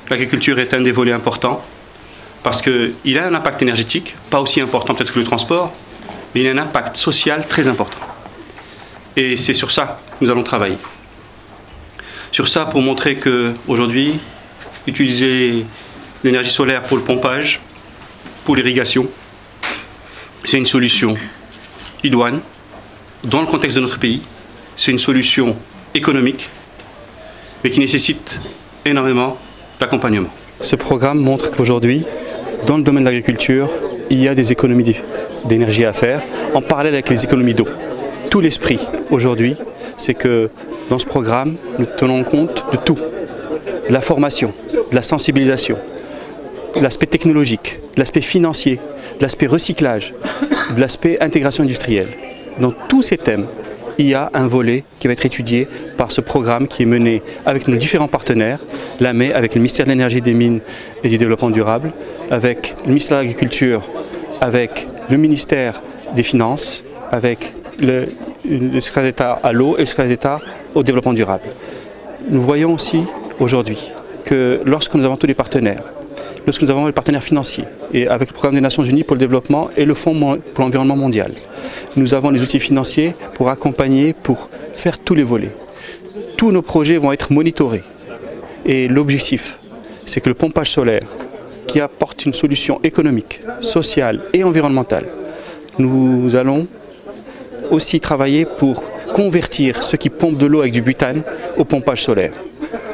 l'agriculture est un des volets importants parce qu'il a un impact énergétique, pas aussi important peut-être que le transport, mais il a un impact social très important. Et c'est sur ça que nous allons travailler. Sur ça, pour montrer qu'aujourd'hui, utiliser l'énergie solaire pour le pompage, pour l'irrigation, c'est une solution idoine. Dans le contexte de notre pays, c'est une solution économique, mais qui nécessite énormément d'accompagnement. Ce programme montre qu'aujourd'hui, dans le domaine de l'agriculture, il y a des économies d'énergie à faire, en parallèle avec les économies d'eau. Tout l'esprit aujourd'hui, c'est que dans ce programme, nous tenons compte de tout. De la formation, de la sensibilisation, de l'aspect technologique, de l'aspect financier, de l'aspect recyclage, de l'aspect intégration industrielle. Dans tous ces thèmes, il y a un volet qui va être étudié par ce programme qui est mené avec nos différents partenaires, l'AME avec le ministère de l'Énergie, des Mines et du Développement durable, avec le ministère de l'Agriculture, avec le ministère des Finances, avec le secrétaire d'État à l'eau et le secrétaire d'État au développement durable. Nous voyons aussi aujourd'hui que lorsque nous avons tous les partenaires, lorsque nous avons les partenaires financiers, et avec le programme des Nations Unies pour le développement et le Fonds pour l'environnement mondial, nous avons les outils financiers pour accompagner, pour faire tous les volets. Tous nos projets vont être monitorés. Et l'objectif, c'est que le pompage solaire, qui apporte une solution économique, sociale et environnementale, nous allons aussi travailler pour convertir ceux qui pompent de l'eau avec du butane au pompage solaire,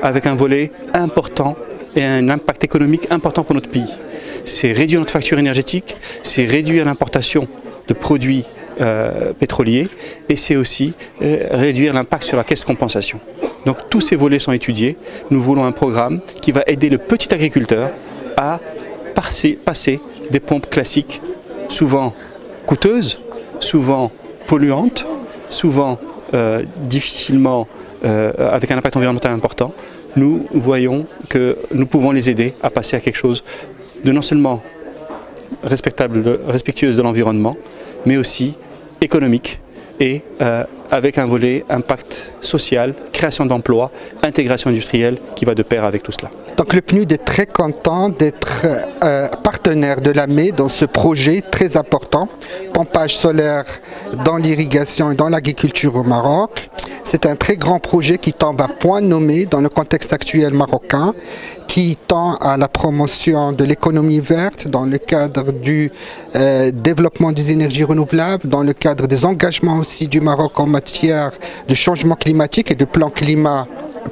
avec un volet important et un impact économique important pour notre pays. C'est réduire notre facture énergétique, c'est réduire l'importation de produits pétroliers et c'est aussi réduire l'impact sur la caisse de compensation. Donc tous ces volets sont étudiés. Nous voulons un programme qui va aider le petit agriculteur à passer des pompes classiques, souvent coûteuses, souvent polluantes, souvent difficilement avec un impact environnemental important. Nous voyons que nous pouvons les aider à passer à quelque chose de non seulement respectueuse de l'environnement, mais aussi économique et avec un volet impact social, création d'emplois, intégration industrielle qui va de pair avec tout cela. Donc le PNUD est très content d'être partenaire de l'AME dans ce projet très important, pompage solaire dans l'irrigation et dans l'agriculture au Maroc. C'est un très grand projet qui tombe à point nommé dans le contexte actuel marocain, qui tend à la promotion de l'économie verte dans le cadre du développement des énergies renouvelables, dans le cadre des engagements aussi du Maroc en matière de changement climatique et de plan climat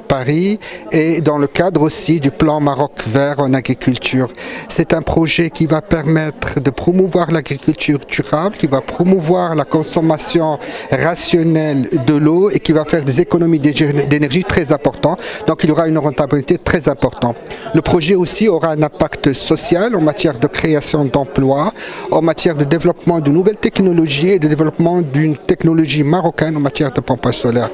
Paris et dans le cadre aussi du plan Maroc vert en agriculture. C'est un projet qui va permettre de promouvoir l'agriculture durable, qui va promouvoir la consommation rationnelle de l'eau et qui va faire des économies d'énergie très importantes. Donc il y aura une rentabilité très importante. Le projet aussi aura un impact social en matière de création d'emplois, en matière de développement de nouvelles technologies et de développement d'une technologie marocaine en matière de pompage solaire.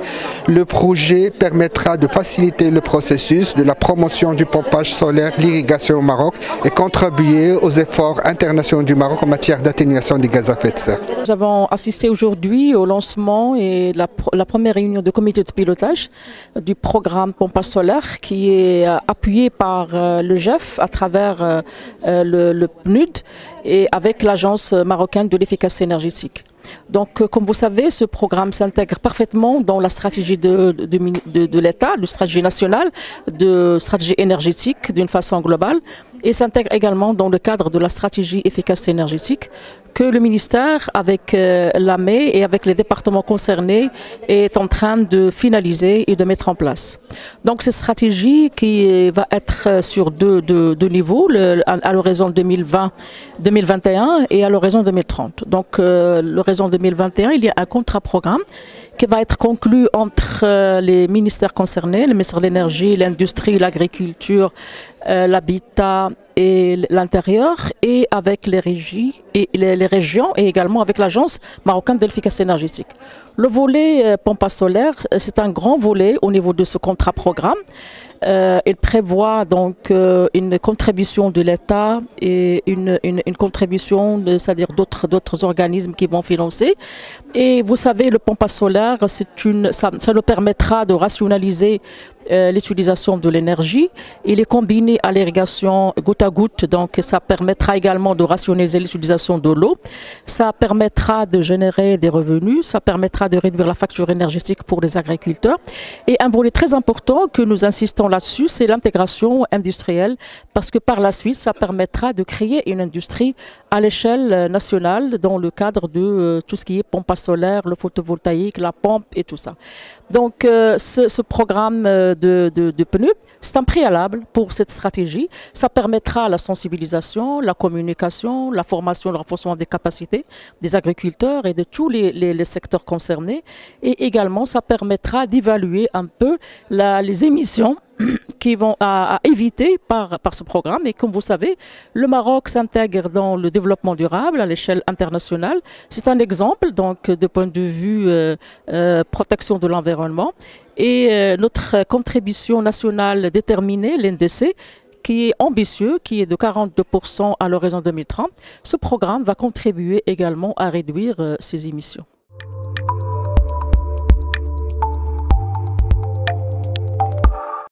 Le projet permettra de faciliter le processus de la promotion du pompage solaire, l'irrigation au Maroc et contribuer aux efforts internationaux du Maroc en matière d'atténuation des gaz à effet de serre. Nous avons assisté aujourd'hui au lancement et la première réunion de comité de pilotage du programme pompage solaire qui est appuyé par le GEF à travers le PNUD et avec l'Agence marocaine de l'efficacité énergétique. Donc, comme vous savez, ce programme s'intègre parfaitement dans la stratégie de l'État, la stratégie nationale, de stratégie énergétique d'une façon globale, et s'intègre également dans le cadre de la stratégie efficacité énergétique que le ministère, avec l'AME et avec les départements concernés, est en train de finaliser et de mettre en place. Donc, cette stratégie qui va être sur deux niveaux, à l'horizon 2020-2021 et à l'horizon 2030. Donc, l'horizon 2021, il y a un contrat-programme qui va être conclu entre les ministères concernés, le ministère de l'Énergie, l'Industrie, l'Agriculture, l'Habitat et l'Intérieur, et avec les régions et également avec l'Agence marocaine de l'efficacité énergétique. Le volet pompage solaire, c'est un grand volet au niveau de ce contrat-programme. Il prévoit donc une contribution de l'État et une contribution, c'est-à-dire d'autres organismes qui vont financer. Et vous savez, le pompage solaire, ça nous permettra de rationaliser l'utilisation de l'énergie. Il est combiné à l'irrigation goutte à goutte, donc ça permettra également de rationaliser l'utilisation de l'eau. Ça permettra de générer des revenus, ça permettra de réduire la facture énergétique pour les agriculteurs. Et un volet très important que nous insistons là-dessus, c'est l'intégration industrielle, parce que par la suite, ça permettra de créer une industrie à l'échelle nationale dans le cadre de tout ce qui est pompage solaire, le photovoltaïque, la pompe et tout ça. Donc ce programme de PNU, c'est un préalable pour cette stratégie. Ça permettra la sensibilisation, la communication, la formation, le renforcement des capacités des agriculteurs et de tous les secteurs concernés. Et également, ça permettra d'évaluer un peu les émissions qui vont à éviter par ce programme. Et comme vous savez, le Maroc s'intègre dans le développement durable à l'échelle internationale. C'est un exemple donc de point de vue protection de l'environnement. Et notre contribution nationale déterminée, l'NDC, qui est ambitieux, qui est de 42% à l'horizon 2030, ce programme va contribuer également à réduire ces émissions.